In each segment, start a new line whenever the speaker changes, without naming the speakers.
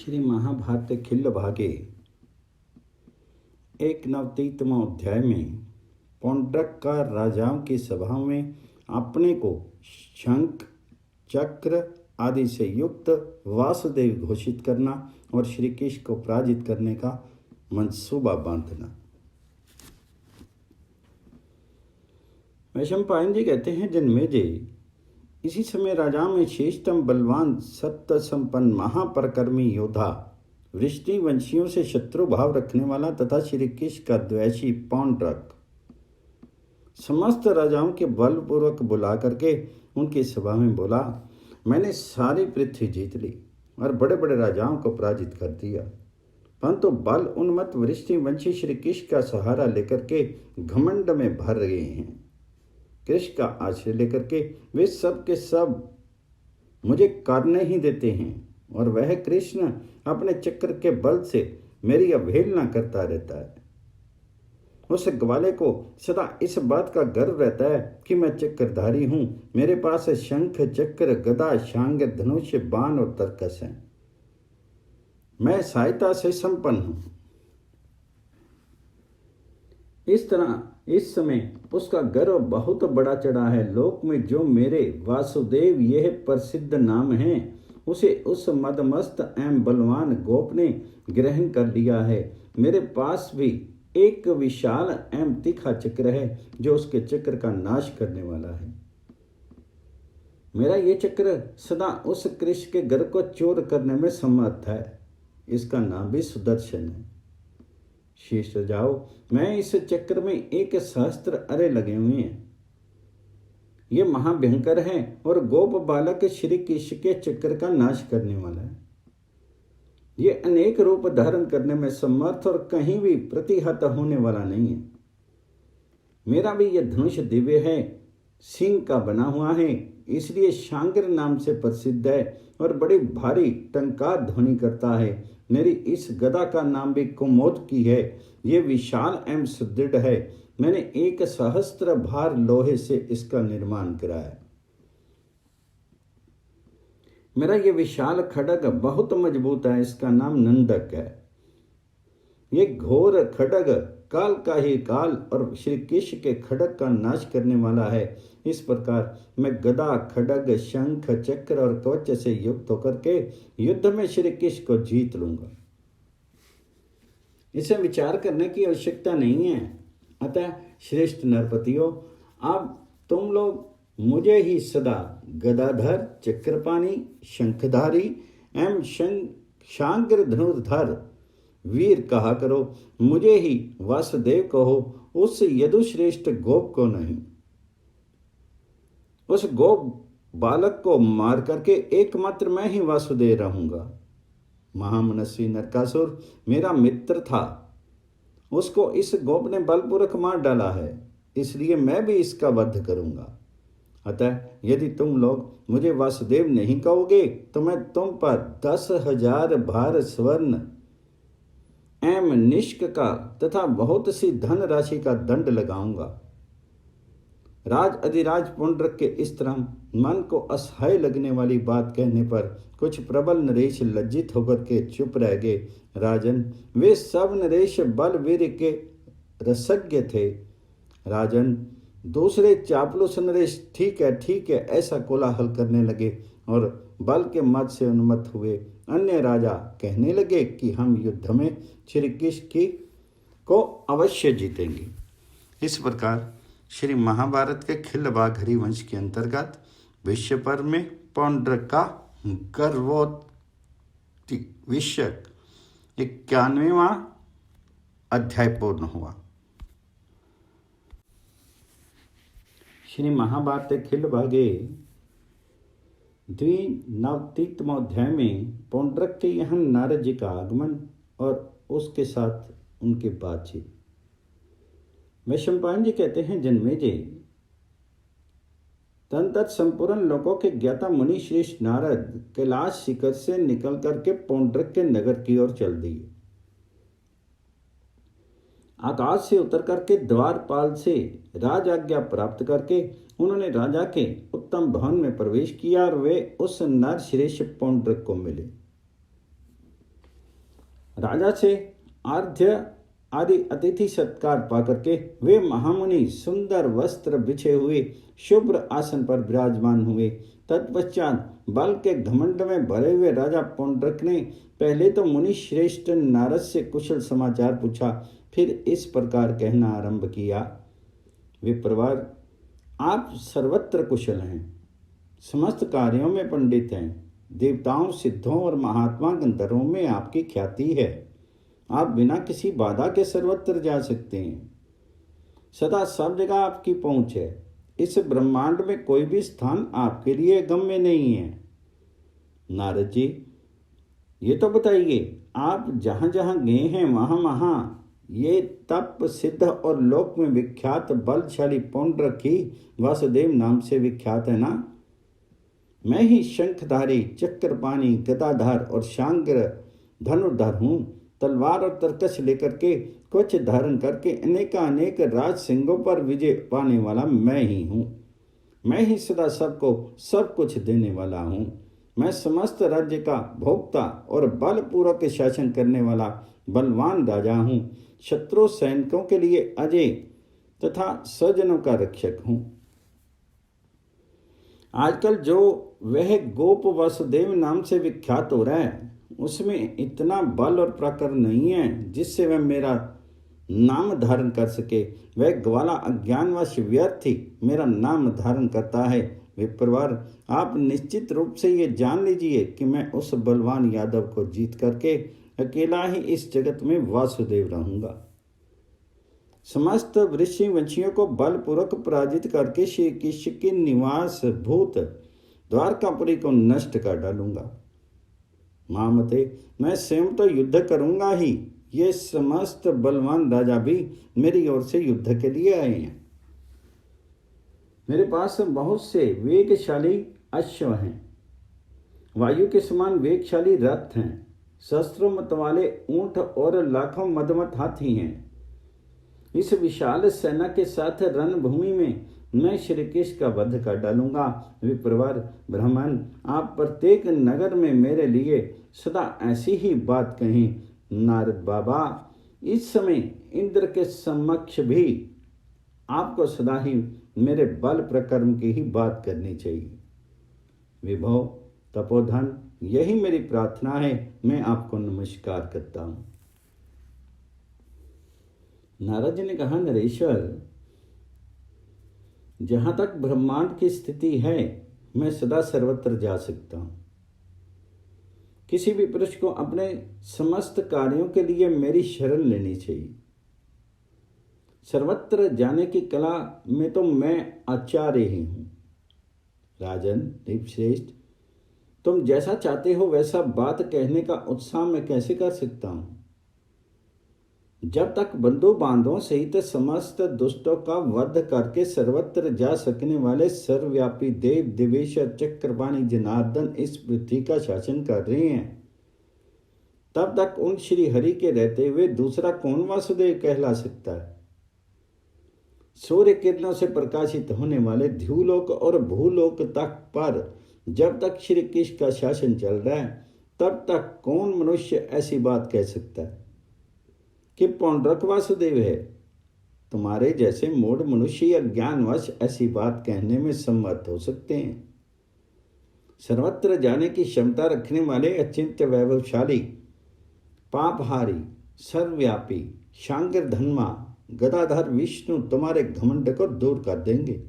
श्री महाभारत खिल्ल भागे 129वां अध्याय में पौंड्रक का राजाओं की सभा में अपने को शंख चक्र आदि से युक्त वासुदेव घोषित करना और श्री कृष्ण को पराजित करने का मंसूबा बांधना। वैशंपायन जी कहते हैं, जन्मेजय, इसी समय राजाओं में श्रेष्ठतम बलवान सत्य संपन्न महापराक्रमी योद्धा वृष्टि वंशियों से शत्रु भाव रखने वाला तथा श्री कृष्ण का द्वेषी पौंड्रक समस्त राजाओं के बलपूर्वक बुला करके उनकी सभा में बोला, मैंने सारी पृथ्वी जीत ली और बड़े बड़े राजाओं को पराजित कर दिया, परंतु बल उन्मत्त वृष्टि वंशी श्री कृष्ण का सहारा लेकर के घमंड में भर गए हैं। कृष्ण का आश्रय लेकर के वे सब के सब मुझे करने ही देते हैं और वह कृष्ण अपने चक्र के बल से मेरी अवहेलना करता रहता है। उस ग्वाले को सदा इस बात का गर्व रहता है कि मैं चक्रधारी हूँ, मेरे पास शंख चक्र गदा शांग धनुष बाण और तरकस है, मैं सहायता से संपन्न हूँ। इस तरह इस समय उसका गर्व बहुत बड़ा चढ़ा है। लोक में जो मेरे वासुदेव यह प्रसिद्ध नाम है उसे उस मदमस्त एवं बलवान गोप ने ग्रहण कर लिया है। मेरे पास भी एक विशाल एवं तीखा चक्र है जो उसके चक्र का नाश करने वाला है। मेरा ये चक्र सदा उस कृष्ण के घर को चोर करने में समर्थ है। इसका नाम भी सुदर्शन है। शीश जाओ, मैं इस चक्र में 1 सहस्त्र अरे लगे हुए हैं। ये महाभयंकर है और गोप बालक श्री कृष्ण के चक्र का नाश करने वाला है। ये अनेक रूप धारण करने में समर्थ और कहीं भी प्रतिहत होने वाला नहीं है। मेरा भी यह धनुष दिव्य है, सिंह का बना हुआ है, इसलिए शांगर नाम से प्रसिद्ध है और बड़ी भारी टंकार ध्वनि करता है। मेरी इस गदा का नाम भी कुमोद की है, ये विशाल एवं सुदृढ़ है। मैंने 1 सहस्त्र भार लोहे से इसका निर्माण कराया। मेरा ये विशाल खड्ग बहुत मजबूत है, इसका नाम नंदक है। ये घोर खड्ग काल का ही काल और श्री कृष्ण के खड्ग का नाश करने वाला है। इस प्रकार मैं गदा खड्ग शंख चक्र और कवच से युक्त होकर के युद्ध में श्री कृष्ण को जीत लूंगा। इसे विचार करने की आवश्यकता नहीं है। अतः श्रेष्ठ नरपतियों, अब तुम लोग मुझे ही सदा गदाधर चक्रपाणी शंखधारी एवं शांग्र धनुर्धर वीर कहा करो। मुझे ही वासुदेव कहो, उस यदुश्रेष्ठ गोप को नहीं। उस गोप बालक को मार करके एकमात्र मैं ही वासुदेव रहूंगा। महामनस्वी नरकासुर मेरा मित्र था, उसको इस गोप ने बलपूर्वक मार डाला है, इसलिए मैं भी इसका वध करूंगा। अतः यदि तुम लोग मुझे वासुदेव नहीं कहोगे तो मैं तुम पर 10,000 भार स्वर्ण एवं निष्क का तथा बहुत सी धन राशि का दंड लगाऊंगा। राज अधिराज पुंड्रक के इस तरह मन को असह्य लगने वाली बात कहने पर कुछ प्रबल नरेश लज्जित होकर के चुप रह गए। राजन, वे सब नरेश बल वीर के रसज्ञ थे। राजन, दूसरे चापलूस नरेश ठीक है ऐसा कोलाहल करने लगे और बल के मत से उन्मत्त हुए। अन्य राजा कहने लगे कि हम युद्ध में श्री कृष्ण को अवश्य जीतेंगे। इस प्रकार श्री महाभारत के खिल्ल भाग हरिवंश के अंतर्गत विश्व पर्व में पौंड्रक का गर्वोत्ति विषयक 91वां अध्याय पूर्ण हुआ। श्री महाभारत खिल्ल भागे 29वां अध्याय में पौंड्रक के यहाँ नारद जी का आगमन और उसके साथ उनकी बातचीत। वैशंपायन जी कहते हैं, जन्मेजय, तंतत संपूर्ण लोकों के ज्ञाता मुनि श्रेष्ठ नारद कैलाश शिखर से निकल करके पौंड्रक के नगर की ओर चल दिए। आकाश से उतर करके द्वारपाल से राज आज्ञा प्राप्त करके उन्होंने राजा के उत्तम भवन में प्रवेश किया और वे उस नर श्रेष्ठ पौंड्रक को मिले। राजा से आर्ध्य आदि अतिथि सत्कार पाकर के वे महामुनि सुंदर वस्त्र बिछे हुए शुभ्र आसन पर विराजमान हुए। तत्पश्चात बल के घमंड में भरे हुए राजा पौंड्रक ने पहले तो मुनि श्रेष्ठ नारद से कुशल समाचार पूछा, फिर इस प्रकार कहना आरंभ किया। विप्रवर, आप सर्वत्र कुशल हैं, समस्त कार्यों में पंडित हैं, देवताओं, सिद्धों और महात्मा गंधर्वों में आपकी ख्याति है। आप बिना किसी बाधा के सर्वत्र जा सकते हैं, सदा सब जगह आपकी पहुंच है। इस ब्रह्मांड में कोई भी स्थान आपके लिए गम्य नहीं है। नारद जी, ये तो बताइए, आप जहाँ जहाँ गए हैं वहाँ वहाँ ये तप सिद्ध और लोक में विख्यात बलशाली पौंड्रक ही वासुदेव नाम से विख्यात है ना? मैं ही शंखधारी, चक्रपाणी, गदाधार और शांग्र धनुर्धर हूँ। तलवार और तरकश लेकर के, कवच धारण करके अनेक राज सिंहों पर विजय पाने वाला मैं ही हूँ। मैं ही सदा सबको सब कुछ देने वाला हूँ। मैं समस्त राज्य का भोक्ता और बलपूर्वक शासन करने वाला बलवान राजा हूँ। शत्रु सैनिकों के लिए अजय तथा स्वजनों का रक्षक हूँ। आजकल जो वह गोप वासुदेव नाम से विख्यात हो रहा है, उसमें इतना बल और पराक्रम नहीं है जिससे वह मेरा नाम धारण कर सके। वह ग्वाला अज्ञानवश व्यर्थी मेरा नाम धारण करता है। विप्रवर, आप निश्चित रूप से ये जान लीजिए कि मैं उस बलवान यादव को जीत करके अकेला ही इस जगत में वासुदेव रहूंगा। समस्त वृषि वंशियों को बलपूर्वक पराजित करके श्री कृष्ण के निवास भूत द्वारकापुरी को नष्ट कर डालूंगा। महामते, मैं स्वयं तो युद्ध करूंगा ही, ये समस्त बलवान राजा भी मेरी ओर से युद्ध के लिए आए हैं। मेरे पास बहुत से वेगशाली अश्व हैं, वायु के समान वेगशाली रथ हैं, शस्त्रों मत वाले ऊंट और लाखों मदमत हाथी हैं। इस विशाल सेना के साथ रणभूमि में मैं श्री कृष्ण का वध कर डालूंगा। विप्रवर ब्राह्मण, आप प्रत्येक नगर में मेरे लिए सदा ऐसी ही बात कहें। नारद बाबा, इस समय इंद्र के समक्ष भी आपको सदा ही मेरे बल प्रकर्म की ही बात करनी चाहिए। विभव तपोधन, यही मेरी प्रार्थना है। मैं आपको नमस्कार करता हूँ। नारद जी ने कहा, नरेश्वर, जहां तक ब्रह्मांड की स्थिति है, मैं सदा सर्वत्र जा सकता हूं। किसी भी पुरुष को अपने समस्त कार्यों के लिए मेरी शरण लेनी चाहिए। सर्वत्र जाने की कला में तो मैं आचार्य ही हूं। राजन श्रेष्ठ, तुम जैसा चाहते हो वैसा बात कहने का उत्साह मैं कैसे कर सकता हूं? जब तक बंधु बांधवों सहित समस्त दुष्टों का वध करके सर्वत्र जा सकने वाले सर्वव्यापी देव दिवेश्वर चक्रपाणी जनार्दन इस पृथ्वी का शासन कर रहे हैं, तब तक उन श्री हरि के रहते हुए दूसरा कौन वासुदेव कहला सकता है? सूर्य किरणों से प्रकाशित होने वाले ध्युलोक और भूलोक तक पर जब तक श्री कृष्ण का शासन चल रहा है, तब तक कौन मनुष्य ऐसी बात कह सकता है कि पौंड्रक वासुदेव है? तुम्हारे जैसे मूढ़ मनुष्य अज्ञानवश ऐसी बात कहने में सम्मत हो सकते हैं। सर्वत्र जाने की क्षमता रखने वाले अचिंत्य वैभवशाली पापहारी सर्वव्यापी शांगर धन्मा गदाधर विष्णु तुम्हारे घमंड को दूर कर देंगे।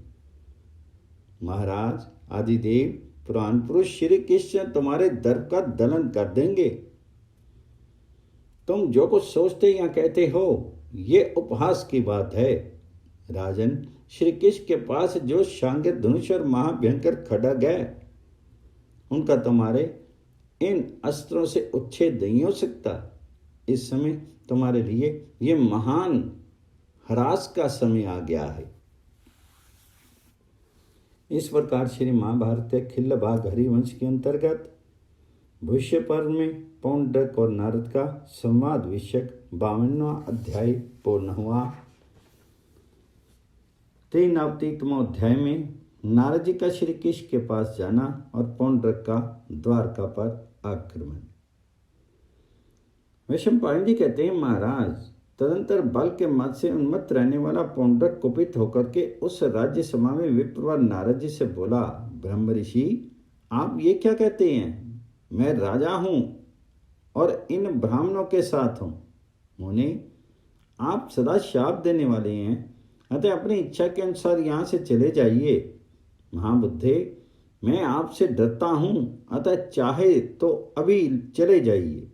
महाराज आदिदेव पुराण पुरुष श्री कृष्ण तुम्हारे दर्प का दलन कर देंगे। तुम जो कुछ सोचते या कहते हो, ये उपहास की बात है। राजन, श्री कृष्ण के पास जो शांगिर धनुष और महाभयंकर खड्ग है, उनका तुम्हारे इन अस्त्रों से उच्छेद नहीं हो सकता। इस समय तुम्हारे लिए ये महान ह्रास का समय आ गया है। इस प्रकार श्री महाभारत के खिल्ल भाग हरिवंश के अंतर्गत भविष्य पर्व में पौंड्रक और नारद का संवाद विषयक 52वां अध्याय पूर्ण हुआ। 93वां अध्याय में नारद जी का श्री कृष्ण के पास जाना और पौंड्रक का द्वारका पर आक्रमण। वैशंपायन जी कहते हैं, महाराज, तदंतर बल के मत से उन्मत्त रहने वाला पौंड्रक कुपित होकर के उस राज्य सभा में विप्रवर नारद जी से बोला, ब्रह्म ऋषि, आप ये क्या कहते हैं? मैं राजा हूं और इन ब्राह्मणों के साथ हूं। मुनि, आप सदा शाप देने वाले हैं, अतः अपनी इच्छा के अनुसार यहाँ से चले जाइए। महाबुद्धे, मैं आपसे डरता हूं, अतः चाहे तो अभी चले जाइए।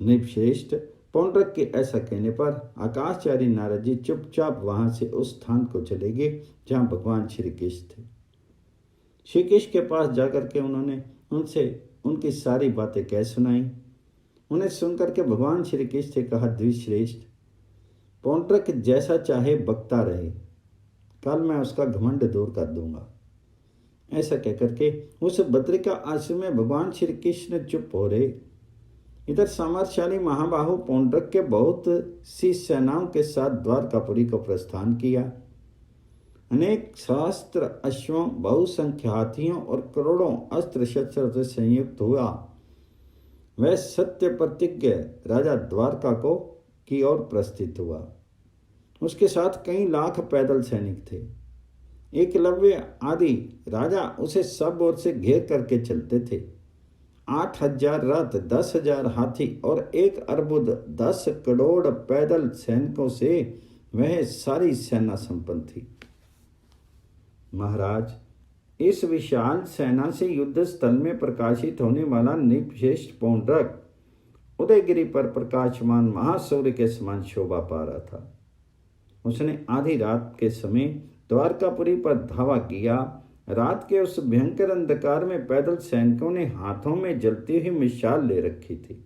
नृपश्रेष्ठ, पौंड्रक के ऐसा कहने पर आकाशचारी नारद जी चुपचाप वहां से उस स्थान को चले गए जहां भगवान श्री कृष्ण थे। श्री कृष्ण के पास जाकर के उन्होंने उनसे उनकी सारी बातें कह सुनाई। उन्हें सुनकर के भगवान श्री कृष्ण से कहा, द्विश्रेष्ठ, पौंड्रक जैसा चाहे बकता रहे, कल मैं उसका घमंड दूर कर दूंगा। ऐसा कहकर के उस बद्रिका आश्रम में भगवान श्री कृष्ण चुप हो रहे। इधर सामर्थशाली महाबाहु पौंड्रक के बहुत सी सेनाओं के साथ द्वारकापुरी को प्रस्थान किया। अनेक सहस्त्र अश्वों, बहुसंख्य हाथियों और करोड़ों अस्त्र शस्त्रों से संयुक्त हुआ वह सत्य प्रतिज्ञ राजा द्वारका को की ओर प्रस्थित हुआ। उसके साथ कई लाख पैदल सैनिक थे। एकलव्य आदि राजा उसे सब ओर से घेर करके चलते थे। 8,000 रथ, 10,000 हाथी और 1 अर्बुद 10 करोड़ पैदल सैनिकों से वह सारी सेना संपन्न थी। महाराज, इस विशाल सेना से युद्ध स्थल में प्रकाशित होने वाला नृपश्रेष्ठ पौंड्रक उदयगिरी पर प्रकाशमान महासूर्य के समान शोभा पा रहा था। उसने आधी रात के समय द्वारकापुरी पर धावा किया। रात के उस भयंकर अंधकार में पैदल सैनिकों ने हाथों में जलती हुई मिसाल ले रखी थी।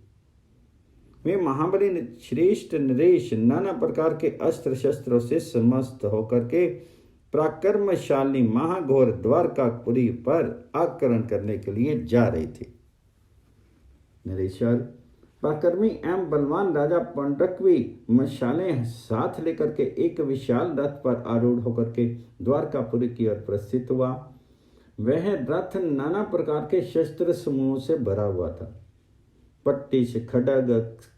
वे महाबली श्रेष्ठ नरेश नाना प्रकार के अस्त्र शस्त्रों से समस्त होकर के पराक्रमशाली महाघोर द्वारकापुरी पर आक्रमण करने के लिए जा रहे थे। नरेश्वर, पराक्रमी एवं बलवान राजा पौंड्रक भी मशालें साथ लेकर के एक विशाल रथ पर आरूढ़ होकर के द्वारकापुरी की ओर प्रस्थित हुआ। वह रथ नाना प्रकार के शस्त्र समूहों से भरा हुआ था। पट्टिश, खड्ग,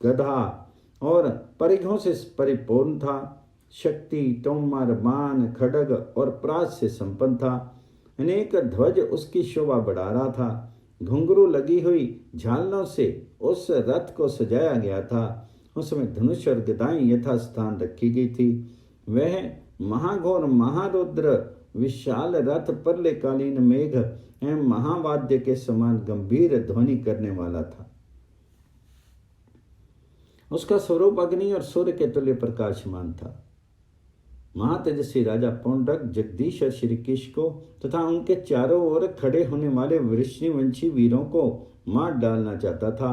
गधा और परिघों से परिपूर्ण था। शक्ति, तोमर, बाण, खड्ग और प्रास से संपन्न था। अनेक ध्वज उसकी शोभा बढ़ा रहा था। घुंघरू लगी हुई झालरों से उस रथ को सजाया गया था। उसमें धनुष और गदाएं यथास्थान रखी गई थी। वह महाघोर महारुद्र विशाल रथ परलेकालीन मेघ एवं महावाद्य के समान गंभीर ध्वनि करने वाला था। उसका स्वरूप अग्नि और सूर्य के तुल्य प्रकाशमान था। महातेजस्वी राजा पौंड्रक जगदीश और श्री कृष्ण को तथा उनके चारों ओर खड़े होने वाले वृष्णिवंशी वीरों को मार डालना चाहता था।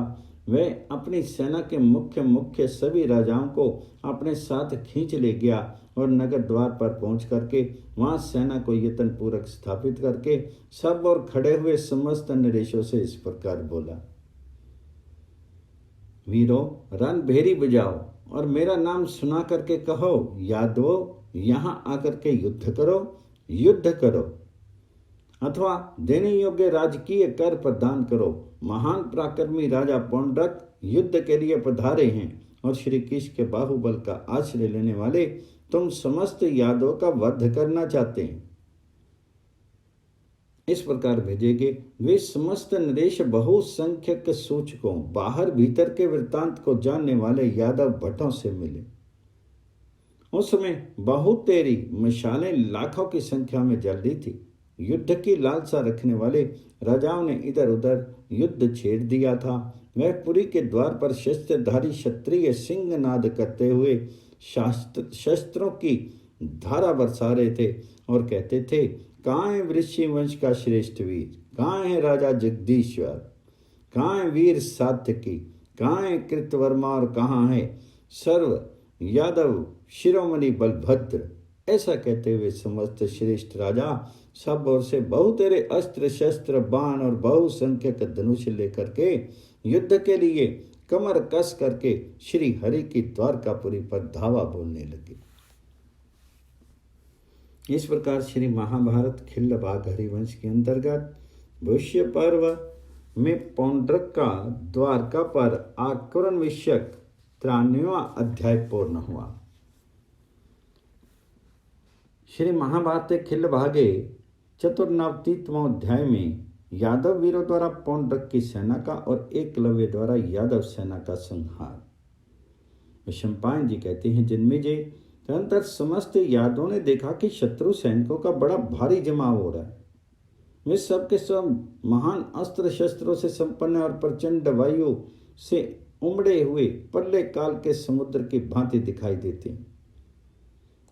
वह अपनी सेना के मुख्य सभी राजाओं को अपने साथ खींच ले गया और नगर द्वार पर पहुंच करके वहां सेना को यत्न पूर्वक स्थापित करके सब और खड़े हुए समस्त नरेशों से इस प्रकार बोला, वीरों, रणभेरी बजाओ और मेरा नाम सुना करके कहो, यादवों, यहाँ आकर के युद्ध करो अथवा देने योग्य राजकीय कर प्रदान करो। महान पराक्रमी राजा पौंड्रक युद्ध के लिए पधारे हैं और श्री कृष्ण के बाहुबल का आश्रय लेने वाले तुम समस्त यादवों का वध करना चाहते हैं। इस प्रकार भेजे गए वे समस्त नरेश बहुसंख्यक सूचकों, बाहर भीतर के वृत्तांत को जानने वाले यादव भट्टों से मिले। उस समय बहुत तेरी मशालें लाखों की संख्या में जल रही थी। युद्ध की लालसा रखने वाले राजाओं ने इधर उधर युद्ध छेड़ दिया था। वह पुरी के द्वार पर शस्त्रधारी क्षत्रिय सिंहनाद करते हुए शस्त्रों की धारा बरसा रहे थे और कहते थे, कहाँ है वृषि वंश का श्रेष्ठ वीर, कहाँ है राजा जगदीश्वर, कहाँ है वीर सात्यकी, कहाँ है कृतवर्मा और कहाँ है सर्व यादव शिरोमणि बलभद्र। ऐसा कहते हुए समस्त श्रेष्ठ राजा सब ओर से बहुतेरे अस्त्र शस्त्र बाण और बहुसंख्यक धनुष लेकर के युद्ध के लिए कमर कस करके श्री हरि की द्वारकापुरी पर धावा बोलने लगे। इस प्रकार श्री महाभारत खिल्ल भाग हरिवंश के अंतर्गत भविष्य पर्व में पौंड्रक का द्वारका पर आक्रमण विषयक 93वां अध्याय पूर्ण हुआ। श्री महाभारत खिल भागे 94वां अध्याय में यादव वीरों द्वारा पौंड्रक की सेना का और एकलव्य द्वारा यादव सेना का संहार। शंपायन जी कहते हैं, जन्मेजय तदनंतर समस्त यादवों ने देखा कि शत्रु सैनिकों का बड़ा भारी जमाव हो रहा है। वे सब के सब महान अस्त्र शस्त्रों से संपन्न और प्रचंड वायु से उमड़े हुए प्रलय काल के समुद्र की भांति दिखाई देते हैं।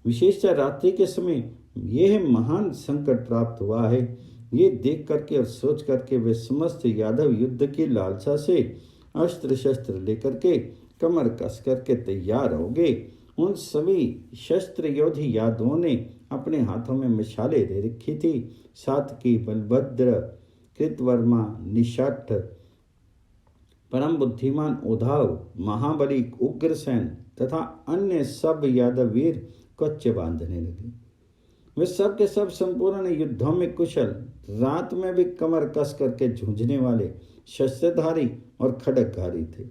विशेषतः रात्रि के समय यह महान संकट प्राप्त हुआ है। ये देख करके और सोच करके वे समस्त यादव युद्ध की लालसा से अस्त्र शस्त्र लेकर के कमर कस करके तैयार हो गए। उन सभी शस्त्र योधी यादवों ने अपने हाथों में मशाले ले रखी थी। सातकी, बलभद्र, कृतवर्मा, निषाद, परम बुद्धिमान उद्धव, महाबली उग्रसेन तथा अन्य सब यादव वीर कच्चे बांधने लगे। वे सब के सब संपूर्ण युद्धों में कुशल, रात में भी कमर कस करके जूझने वाले शस्त्रधारी और खड्गधारी थे।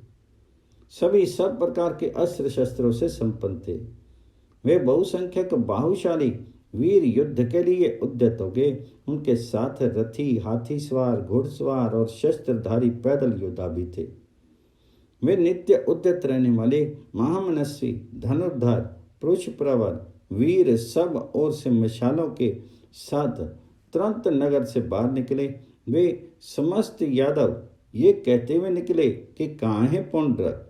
सभी सब प्रकार के अस्त्र शस्त्रों से संपन्न थे। वे बहुसंख्यक बाहुशाली वीर युद्ध के लिए उद्यत हो गए। उनके साथ रथी, हाथी सवार, घुड़सवार और शस्त्रधारी पैदल योद्धा भी थे। वे नित्य उद्यत रहने वाले महामनस्वी, धनुर्धर, पुरुष प्रवर वीर सब ओर से मशालों के साथ तुरंत नगर से बाहर निकले। वे समस्त यादव ये कहते हुए निकले कि कहाँ है पौंड्रक।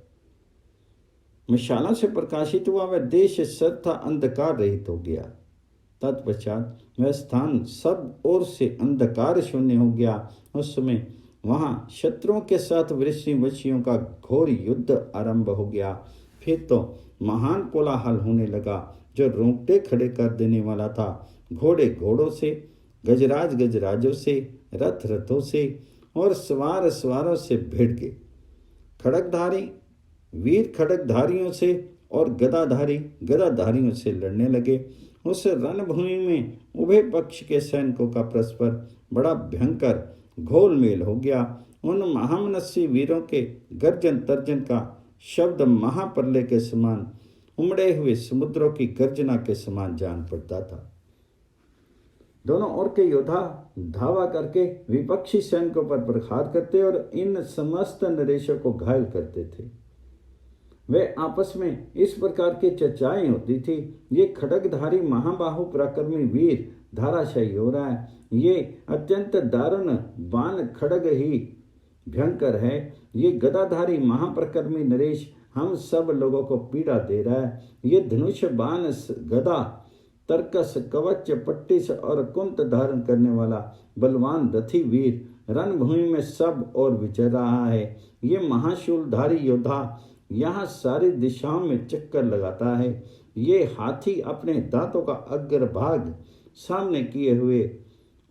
मशालों से प्रकाशित हुआ वह देश सर्वथा अंधकार रहित हो गया। तत्पश्चात वह स्थान सब ओर से अंधकार शून्य हो गया। उस समय वहां शत्रुओं के साथ वृष्णिवंशियों का घोर युद्ध आरंभ हो गया। फिर तो महान कोलाहल होने लगा जो रोंगटे खड़े कर देने वाला था। घोड़े घोड़ों से, गजराज गजराजों से, रथ रथों से और सवार सवारों से भिड़ गए। खड्गधारी वीर खड्गधारियों से और गदाधारी गदाधारियों से लड़ने लगे। उस रणभूमि में उभय पक्ष के सैनिकों का परस्पर बड़ा भयंकर घोलमेल हो गया। उन महामनस्वी वीरों के गर्जन तर्जन का शब्द महाप्रलय के समान, उमड़े हुए समुद्रों की गर्जना के समान जान पड़ता था। दोनों ओर के योद्धा धावा करके विपक्षी सैनिकों पर प्रहार करते और इन समस्त नरेशों को घायल करते थे। वे आपस में इस प्रकार की चर्चाएं होती थी, ये खड्गधारी महाबाहु पराक्रमी वीर धाराशायी हो रहा है। ये अत्यंत दारुण बाण खड्ग ही भयंकर है। ये गदाधारी महापराक्रमी नरेश हम सब लोगों को पीड़ा दे रहा है। ये धनुष, बाण, गदा, तरकस, कवच, पट्टिस और कुंत धारण करने वाला बलवान रथी वीर रणभूमि में सब और विचर रहा है। ये महाशूलधारी योद्धा यहाँ सारी दिशाओं में चक्कर लगाता है। ये हाथी अपने दांतों का अग्रभाग सामने किए हुए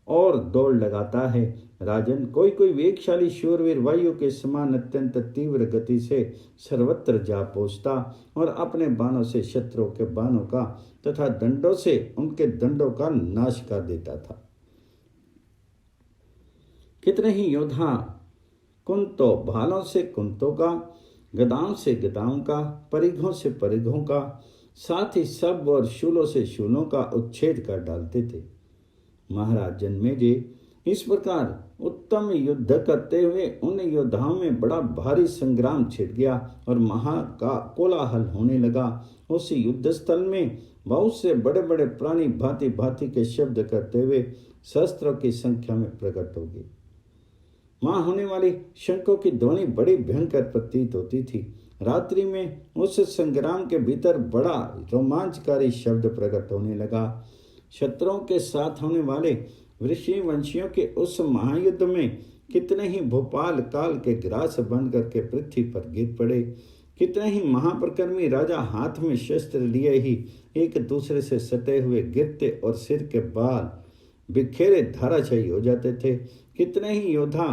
और दौड़ लगाता है। राजन, कोई कोई वेगशाली शूरवीर वायु के समान अत्यंत तीव्र गति से सर्वत्र जा पहुंचता और अपने बाणों से शत्रुओं के बाणों का तथा दंडों से उनके दंडों का नाश कर देता था। कितने ही योद्धा कुंतों भालों से कुंतों का, गदाओं से गदाओं का, परिघों से परिघों का, साथ ही सब और शूलों से शूलों का उच्छेद कर डालते थे। महाराज जन्मेजय इस प्रकार उत्तम युद्ध करते हुए उन योद्धाओं में बड़ा भारी संग्राम छिड़ गया और महा का कोलाहल होने लगा। उस युद्ध स्थल में बहुत से बड़े बड़े प्राणी भांति भांति के शब्द करते हुए शस्त्रों की संख्या में प्रकट हो गए। वहां होने वाली शंखों की ध्वनि बड़ी भयंकर प्रतीत होती थी। रात्रि में उस संग्राम के भीतर बड़ा रोमांचकारी शब्द प्रकट होने लगा। शत्रुओं के साथ होने वाले वृषिवंशियों के उस महायुद्ध में कितने ही भोपाल काल के ग्रास बन करके पृथ्वी पर गिर पड़े। कितने ही महापराक्रमी राजा हाथ में शस्त्र लिए ही एक दूसरे से सटे हुए गिरते और सिर के बाल बिखेरे धाराशायी हो जाते थे। कितने ही योद्धा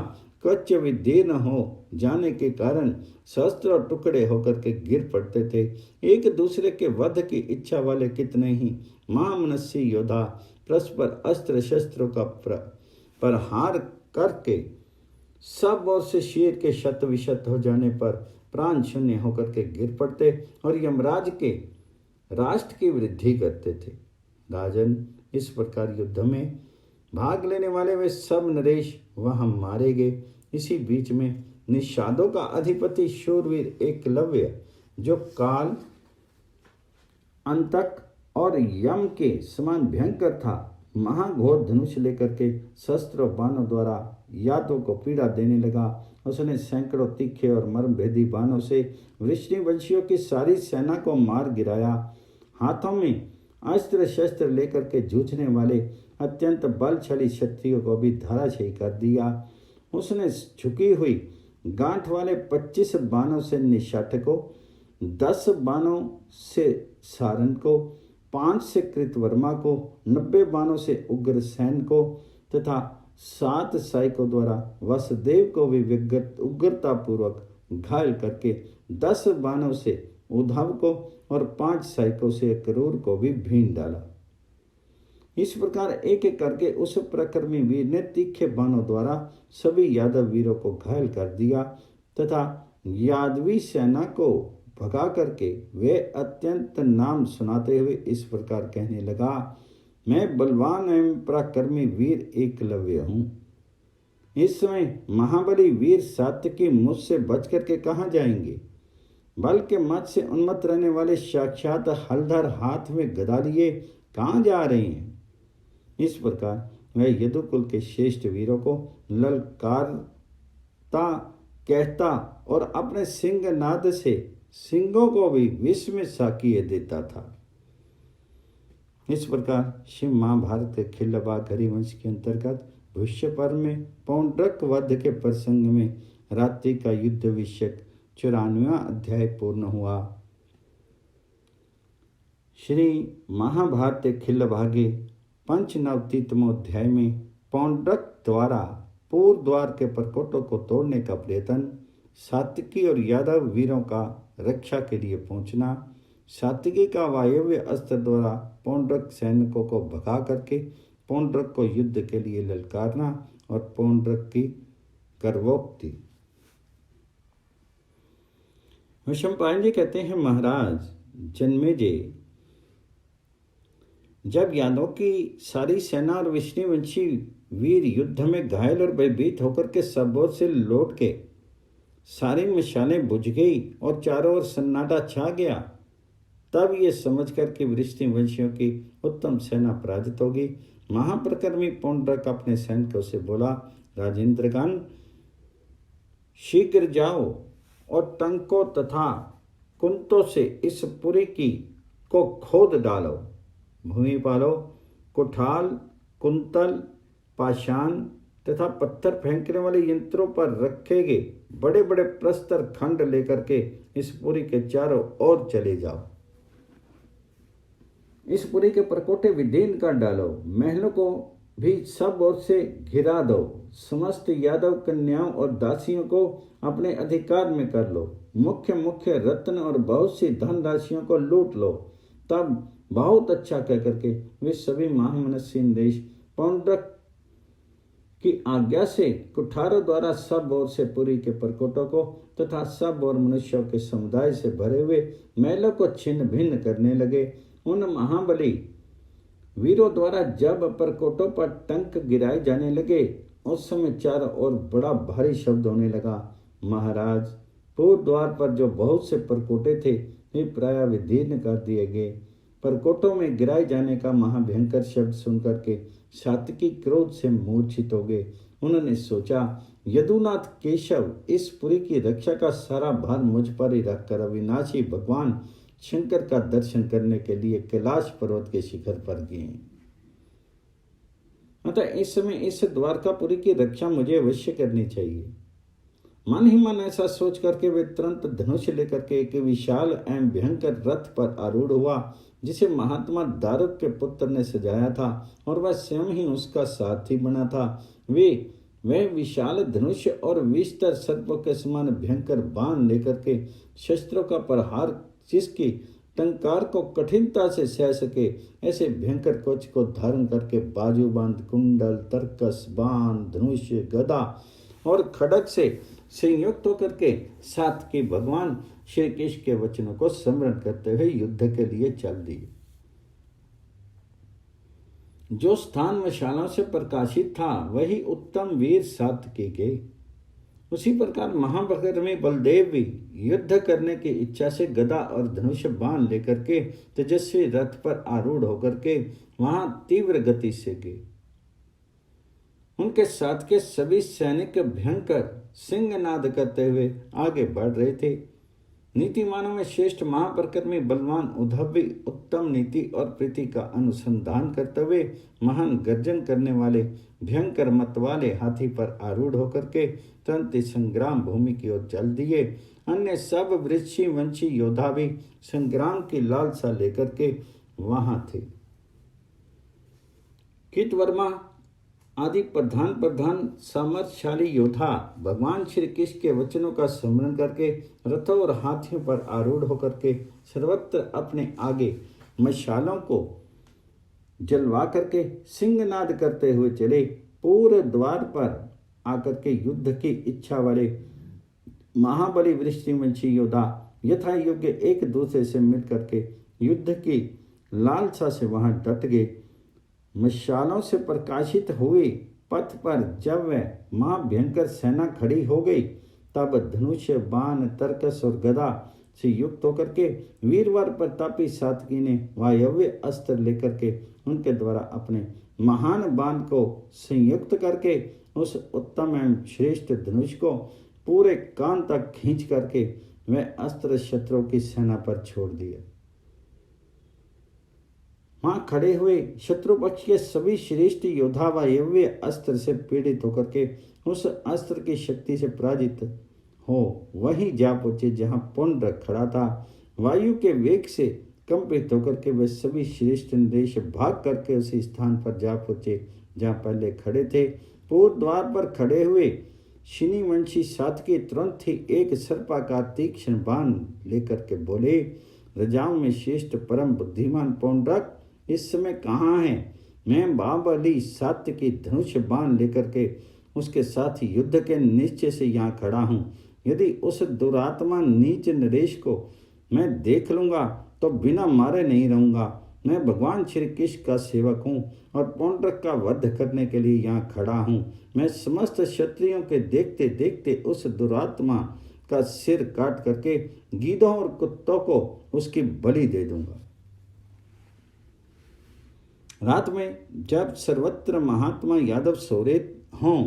कच्च विदीर्ण हो जाने के कारण शस्त्र और टुकड़े होकर के गिर पड़ते थे। एक दूसरे के वध की इच्छा वाले कितने ही महामनस्वी योद्धा परस्पर अस्त्र शस्त्रों का प्रहार करके सब ओर से शेर के शत विशत हो जाने पर प्राण शून्य होकर के गिर पड़ते और यमराज के राष्ट्र की वृद्धि करते थे। राजन, इस प्रकार युद्ध में भाग लेने वाले वे सब नरेश वहां मारे गए। इसी बीच में निषादों का अधिपति शूरवीर एकलव्य, जो काल, अंतक और यम के समान भयंकर था, महाघोर धनुष लेकर के शस्त्र बाणों द्वारा यादवों को पीड़ा देने लगा। उसने सैकड़ों तीखे और मर्मभेदी बाणों से वृष्णिवंशियों की सारी सेना को मार गिराया। हाथों में अस्त्र शस्त्र लेकर के जूझने वाले अत्यंत बलशाली क्षत्रियों को भी धराशायी कर दिया। उसने झुकी हुई गांठ वाले 25 बाणों से निषाद को, 10 बाणों से सारन को, 5 से कृतवर्मा को, 90 बाणों से उग्रसेन को तथा 7 सैनिकों द्वारा वसुदेव को भी उग्रतापूर्वक घायल करके 10 बाणों से उद्धव को और 5 सैनिकों से क्रूर को भी भीन डाला। इस प्रकार एक एक करके उस प्रकर्मी वीर ने तीखे बाणों द्वारा सभी यादव वीरों को घायल कर दिया तथा यादवी सेना को भगा करके वे अत्यंत नाम सुनाते हुए इस प्रकार कहने लगा, मैं बलवान एवं पराक्रमी वीर एकलव्य हूँ। इस समय महाबली वीर सात्यकी मुझसे बच करके कहाँ जाएंगे? बल के मत से उन्मत्त रहने वाले साक्षात हलधर हाथ में गदा लिए कहाँ जा रहे हैं? इस प्रकार वह यदुकुल के श्रेष्ठ वीरों को ललकारता कहता और अपने सिंह नाद से सिंहों को भी विष में साकिए देता था। इस प्रकार शिव महाभारत के खिल्लबाग हरिवंश के अंतर्गत भविष्य पर्व में पौंड्रक वध के प्रसंग में रात्रि का युद्ध विषयक 94वां अध्याय पूर्ण हुआ। श्री महाभारत के खिल्लभागे पंचनवतितमोध्याय में पौंड्रक द्वारा पूर्व द्वार के परकोटों को तोड़ने का प्रयत्न, सात्विकी और यादव वीरों का रक्षा के लिए पहुंचना, सात्विकी का वायव्य अस्त्र द्वारा पौंड्रक सैनिकों को भगा करके पौंड्रक को युद्ध के लिए ललकारना और पौंड्रक की गर्वोक्ति। वैशंपायन जी कहते हैं, महाराज जन्मेजय, जब यादवों की सारी सेना और विष्णुवंशी वीर युद्ध में घायल और भयभीत होकर के सब ओर से लौट के सारी मशालें बुझ गई और चारों ओर सन्नाटा छा गया, तब ये समझ कर कि वृष्णिवंशियों की उत्तम सेना पराजित होगी, महाप्रकर्मी पौंड्रक अपने सैनिकों से बोला, राजेंद्रगण, शीघ्र जाओ और टंकों तथा कुंतों से इस पुरी को खोद डालो। भूमि पालो, कुठाल, कुंतल, पाषाण तथा पत्थर फेंकने वाले यंत्रों पर रखे गए बड़े बड़े प्रस्तर खंड लेकर के इस पुरी के चारों ओर चले जाओ। इस पुरी के परकोटे विदीर्ण कर डालो, महलों को भी सब ओर से घिरा दो, समस्त यादव कन्याओं और दासियों को अपने अधिकार में कर लो, मुख्य मुख्य रत्न और बहुत सी धन राशियों को लूट लो। तब बहुत अच्छा कह करके वे सभी महामनस्वी नरेश पौंड्रक की आज्ञा से कुठारों द्वारा सब ओर से पुरी के परकोटों को तथा सब और मनुष्यों के समुदाय से भरे हुए महलों को छिन्न भिन्न करने लगे। उन महाबली वीरों द्वारा जब परकोटों पर टंक गिराए जाने लगे, उस समय चारों ओर बड़ा भारी शब्द होने लगा। महाराज, पूर्व द्वार पर जो बहुत से परकोटे थे वे प्राय विदीर्ण कर दिए गए। परकोटों में गिराए जाने का महाभयंकर शब्द सुनकर के सात्विकी क्रोध से मूर्छित हो गए। उन्होंने सोचा, यदुनाथ केशव इस पुरी की रक्षा का सारा भार मुझ पर ही रखकर अविनाशी भगवान शंकर का दर्शन करने के लिए कैलाश पर्वत के शिखर पर गए। अतः इस समय इस द्वारकापुरी की रक्षा मुझे अवश्य करनी चाहिए। मन ही मन ऐसा सोच करके वे तुरंत धनुष लेकर के एक विशाल एवं भयंकर रथ पर आरूढ़ हुआ, जिसे महात्मा दारुक के पुत्र ने सजाया था और वह स्वयं ही उसका सारथी बना था। वह विशाल धनुष और विस्तर सर्पों के समान भयंकर बाण लेकर के शस्त्रों का प्रहार, जिसकी टंकार को कठिनता से सह सके, ऐसे भयंकर कवच को धारण करके बाजूबंद, कुंडल, तरकस, बाण, धनुष, गदा और खड्ग से संयुक्त होकर के सात्विकी भगवान श्री कृष्ण के वचनों को स्मरण करते हुए युद्ध के लिए चल दिए। जो स्थान मशालों से प्रकाशित था वही उत्तम वीर सात्विकी के। उसी प्रकार महापराक्रमी बलदेव भी युद्ध करने की इच्छा से गदा और धनुष बाण लेकर के तेजस्वी रथ पर आरूढ़ होकर के वहां तीव्र गति से गए। उनके साथ के सभी सैनिक भयंकर सिंहनाद करते हुए आगे बढ़ रहे थे। नीतिमानों में श्रेष्ठ महापराक्रमी बलवान उद्धव भी उत्तम नीति और प्रीति का अनुसंधान करते हुए महान गर्जन करने वाले भयंकर मत वाले हाथी पर आरूढ़ होकर के तुरंत संग्राम भूमि की ओर चल दिए। अन्य सब वृक्षी वंशी योद्धा भी संग्राम की लालसा लेकर के वहां थे। कृतवर्मा आदि प्रधान सामर्थशाली योद्धा भगवान श्री कृष्ण के वचनों का स्मरण करके रथों और हाथियों पर आरूढ़ होकर के सर्वत्र अपने आगे मशालों को जलवा करके सिंहनाद करते हुए चले। पूरे द्वार पर आकर के युद्ध की इच्छा वाले महाबली वृष्टिवंशी योद्धा यथा योग्य एक दूसरे से मिल करके युद्ध की लालसा से वहां डट गए। मशालों से प्रकाशित हुए पथ पर जब वह महाभयंकर सेना खड़ी हो गई तब धनुष बाण तरकस और गदा से युक्त होकर के वीरवर प्रतापी सात्विकी ने वायव्य अस्त्र लेकर के उनके द्वारा अपने महान बाण को संयुक्त करके उस उत्तम एवं श्रेष्ठ धनुष को पूरे कान तक खींच करके वह अस्त्र शत्रुओं की सेना पर छोड़ दिया। वहां खड़े हुए शत्रु पक्ष के सभी श्रेष्ठ योद्धा वायव्य अस्त्र से पीड़ित होकर के उस अस्त्र की शक्ति से पराजित हो वहीं जा पहुंचे जहां पुंड्रक खड़ा था। वायु के वेग से कंपित होकर के वे सभी श्रेष्ठ नरेश भाग करके उसी स्थान पर जा पहुंचे जहां पहले खड़े थे। पूर्व द्वार पर खड़े हुए शिनीवंशी सात्विकी तुरंत ही एक सर्पाकार तीक्ष्ण बाण लेकर के बोले, रजाओं में श्रेष्ठ परम बुद्धिमान पुंड्रक इस समय कहाँ है? मैं बाहुबली सात्विकी धनुष बाण लेकर के उसके साथ युद्ध के निश्चय से यहाँ खड़ा हूँ। यदि उस दुरात्मा नीच नरेश को मैं देख लूंगा तो बिना मारे नहीं रहूंगा। मैं भगवान श्री कृष्ण का सेवक हूँ और पुंड्रक का वध करने के लिए यहाँ खड़ा हूँ। मैं समस्त क्षत्रियों के देखते देखते उस दुरात्मा का सिर काट करके गीदों और कुत्तों को उसकी बलि दे दूंगा। रात में जब सर्वत्र महात्मा यादव सोरे हों,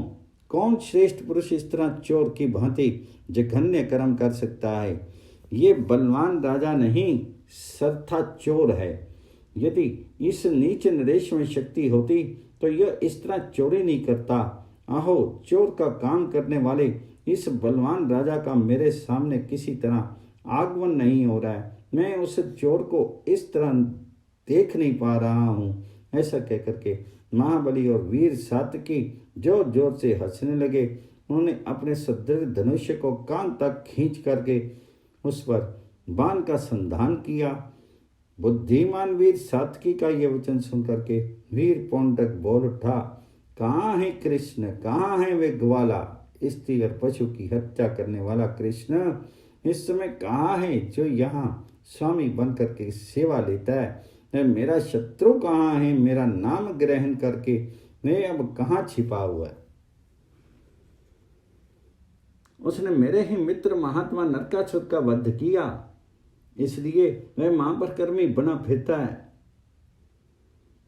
कौन श्रेष्ठ पुरुष इस तरह चोर की भांति जघन्य कर्म कर सकता है? ये बलवान राजा नहीं सरथा चोर है। यदि इस नीच नरेश में शक्ति होती तो यह इस तरह चोरी नहीं करता। आहो, चोर का काम करने वाले इस बलवान राजा का मेरे सामने किसी तरह आगमन नहीं हो रहा है। मैं उस चोर को इस तरह देख नहीं पा रहा हूँ। ऐसा कहकर के महाबली और वीर सात्विकी जोर जोर से हंसने लगे। उन्होंने अपने सुदृढ़ धनुष को कान तक खींच करके उस पर बाण का संधान किया। बुद्धिमान वीर सात्विकी का यह वचन सुन करके वीर पुंड्रक बोल उठा, कहाँ है कृष्ण? कहाँ है वे ग्वाला स्त्री और पशु की हत्या करने वाला कृष्ण? इस समय कहाँ है जो यहाँ स्वामी बनकर के सेवा लेता है? मेरा शत्रु कहाँ है? मेरा नाम ग्रहण करके मैं अब कहाँ छिपा हुआ है? उसने मेरे ही मित्र महात्मा नरकासुर का वध किया, इसलिए वह महापराक्रमी बना फिरता है।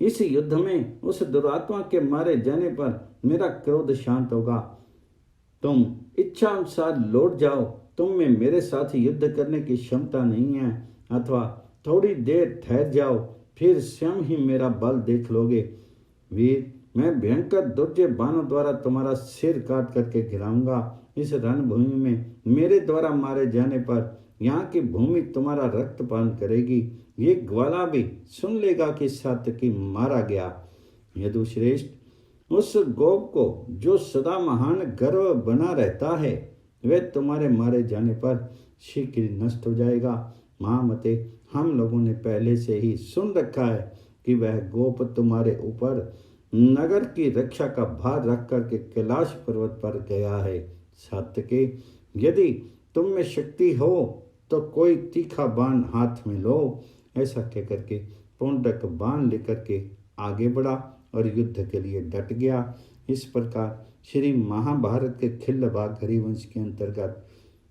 इस युद्ध में उस दुरात्मा के मारे जाने पर मेरा क्रोध शांत होगा। तुम इच्छा अनुसार लौट जाओ। तुम में मेरे साथ युद्ध करने की क्षमता नहीं है, अथवा थोड़ी देर ठहर जाओ, फिर स्वयं ही मेरा बल देख लोगे। वीर, मैं भयंकर दुर्जय बाणों द्वारा तुम्हारा सिर काट करके गिराऊंगा। इस रणभूमि में मेरे द्वारा मारे जाने पर यहाँ की भूमि तुम्हारा रक्तपान करेगी। ये ग्वाला भी सुन लेगा कि सात्विकी मारा गया। यदुश्रेष्ठ, उस गोप को जो सदा महान गर्व बना रहता है वह तुम्हारे मारे जाने पर शीघ्र नष्ट हो जाएगा। महामते, हम लोगों ने पहले से ही सुन रखा है कि वह गोप तुम्हारे ऊपर नगर की रक्षा का भार रख करके कैलाश पर्वत पर गया है। सात्यकी, यदि तुम में शक्ति हो तो कोई तीखा बाण हाथ में लो। ऐसा कहकर के पुंडक बाण लेकर के आगे बढ़ा और युद्ध के लिए डट गया। इस प्रकार श्री महाभारत के खिल्लभाग हरिवंश के अंतर्गत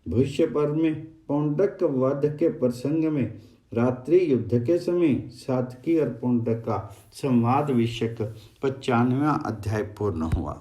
भविष्य पर्व में पौंडक वध के प्रसंग में रात्रि युद्ध के समय सात्यकी और पौंडक का संवाद विषयक 95वां अध्याय पूर्ण हुआ।